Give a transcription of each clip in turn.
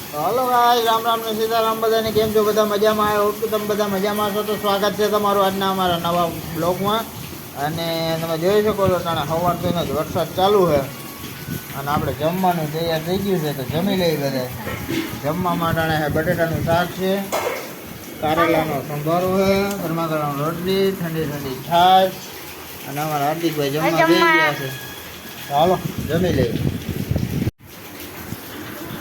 Hello guys, Ram Ram ने सीताराम बधाने केम छो बधा मजामां होप के तमे बधा मजामां छो। तो स्वागत है तमारुं आजना अमारा नवा ब्लॉगमां। अने तमे जोई शको छो ताणे सवारथी ज वरसाद चालू है अने आपणे जमवानुं तैयार थई गयुं छे। तो जमी लई बधाय। जमवामां टाणे है बटेटानुं शाक छे, कारेलानो संभारो है, गरमागरम रोटली, ठंडी ठंडी छाश अने अमारा हार्दिकभाई जमवा बेही गया छे। हालो जमी लई।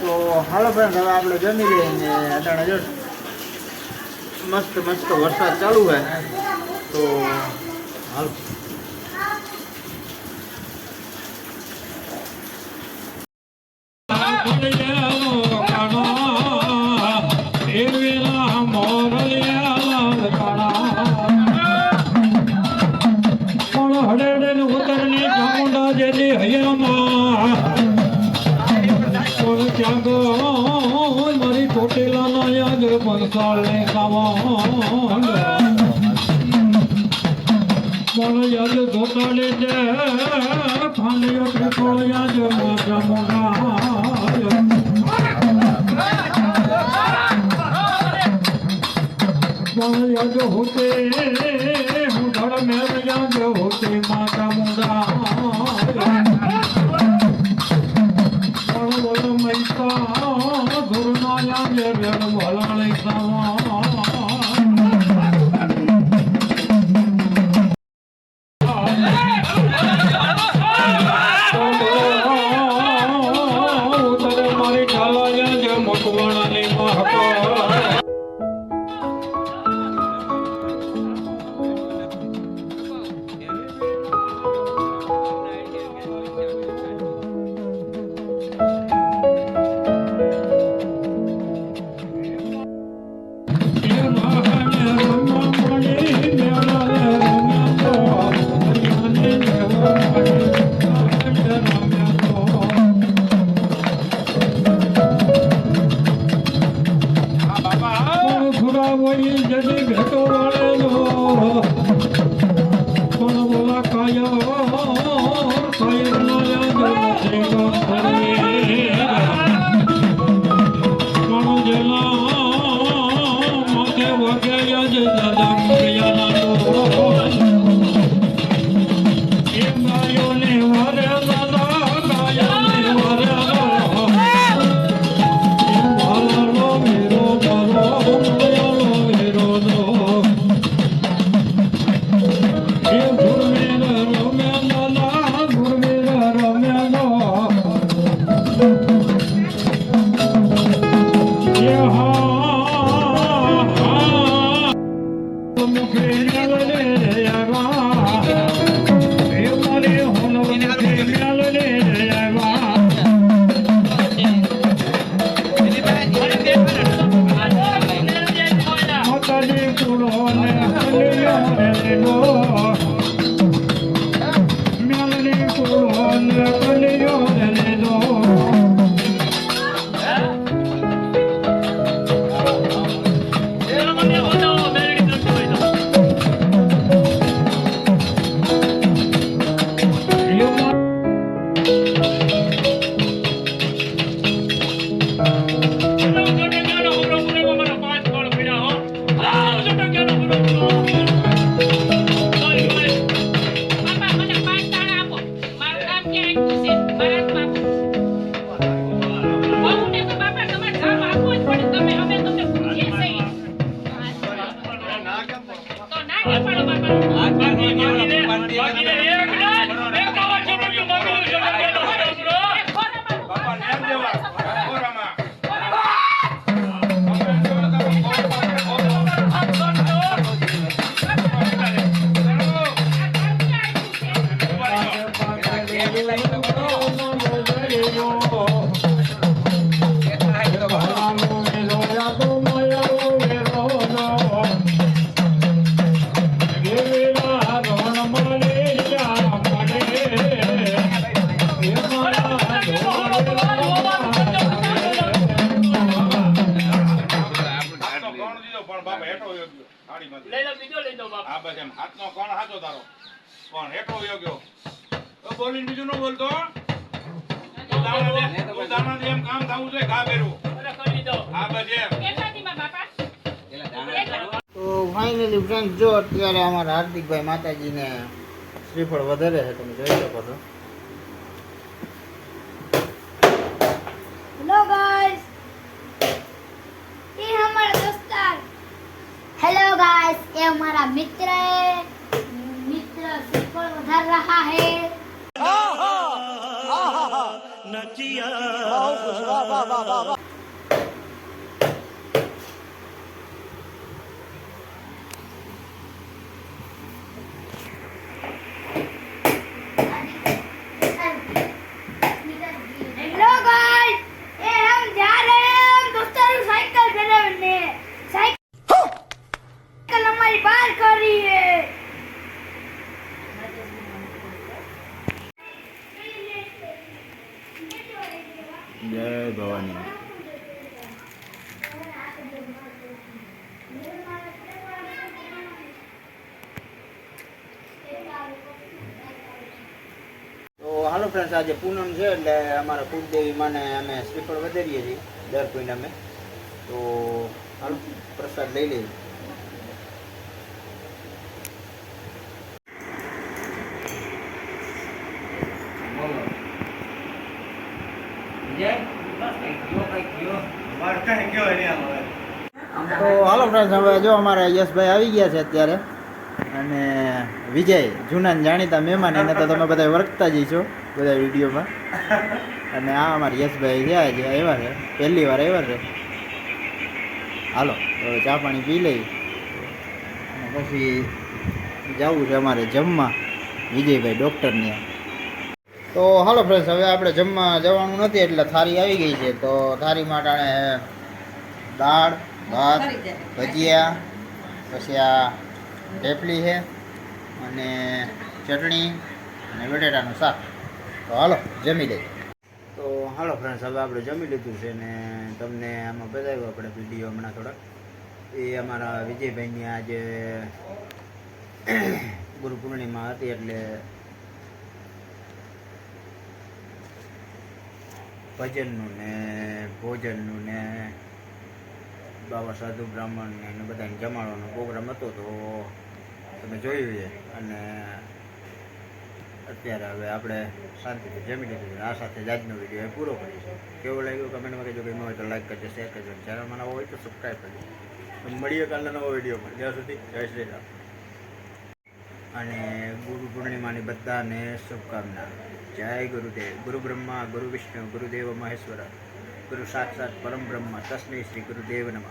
तो हालो फ्रेंड, हवे आपणे जमी लईने अटाणे जो मस्त मस्त वरसाद चालू है। तो हालो મારી ચોટીલાના યાદ પંસાળને કામણ પણ યાદ જોતાડે છે ખાંડિયો ત્રિકોળ યાદ મોટા મોટા પણ યાદ હોતે હું ધડ મેળ યાદ હોતે માતા મોટા બીજું ન બોલતો દાણા દે એમ કામ થવું જોઈએ ઘા ભેરું તો ફાઇનલી ફ્રેન્ડ જો અત્યારે અમારા હાર્દિકભાઈ માતાજીને શ્રીફળ વધારે છે, તમે જોઈ શકો છો. हेलो गाइस, ये हमारा दोस्तार. हेलो गाइस, ये हमारा मित्र है. मित्र श्रीफल उधर रहा है. हेलो गाइस, ये हम जा रहे हैं हम दोस्तों साइकिल चलाने. साइकिल हमारी बाहर कर रही है. જય ભવાની. તો હાલો ફ્રેન્ડ્સ, આજે પૂનમ છે એટલે અમારા કુળદેવી માને અમે શ્રીફળ વધારીએ છીએ દર પૂનમે. તો હાલો પ્રસાદ લઈ લઈએ. તો હાલો ફ્રેન્ડ્સ, હવે જો અમારા યશભાઈ આવી ગયા છે અત્યારે, અને વિજય જૂના ને જાણીતા મહેમાન, એને તો તમે બધા વર્કતા જ છો બધા વિડીયોમાં. અને આ અમારા યશભાઈ છે, આજે આવ્યા છે, પહેલી વાર આવ્યા છે. હાલો હવે ચા પાણી પી લઈ અને પછી જવું છે અમારે જમવા વિજયભાઈ ડૉક્ટરની. તો હાલો ફ્રેન્ડ્સ, હવે આપણે જમવા જવાનું નથી એટલે થાળી આવી ગઈ છે. તો થાળી માટે દાળ, ભાત, ભજીયા, પછી આ ઢેપલી છે અને ચટણી અને બટેટાનું શાક. તો હાલો જમી લઈએ. તો હાલો ફ્રેન્ડ્સ, હવે આપણે જમી લીધું છે ને તમને આમાં બતાવ્યું આપણે વિડીયો હમણાં થોડાક. એ અમારા વિજયભાઈની આજે ગુરુ પૂર્ણિમા હતી એટલે ભજનનું ને ભોજનનું ને બાબા સાધુ બ્રાહ્મણ ને બધાને જમાડવાનો પ્રોગ્રામ હતો. તો તમે જોયું છે અને અત્યારે હવે આપણે શાંતિથી જમી લીધું. આ સાથે જ આજનો વિડીયો પૂરો કરીશું. કેવો લાગ્યો કમેન્ટમાં કહેજો. ગમ્યો હોય તો લાઈક કરજો, શેર કરજો, ચેનલમાં નવો હોય તો સબસ્ક્રાઈબ કરજો. તો મળીએ કાલના નવો વિડીયોમાં. ત્યાં સુધી જય શ્રી રામ અને ગુરુ પૂર્ણિમાની બધાને શુભકામના. જય ગુરુદેવ. ગુરુ બ્રહ્મા, ગુરુ વિષ્ણુ, ગુરુદેવ મહેશ્વર, ગુરુ સાક્ષાત પરમ બ્રહ્મ, તસ્મૈ શ્રી ગુરુદેવ નમઃ.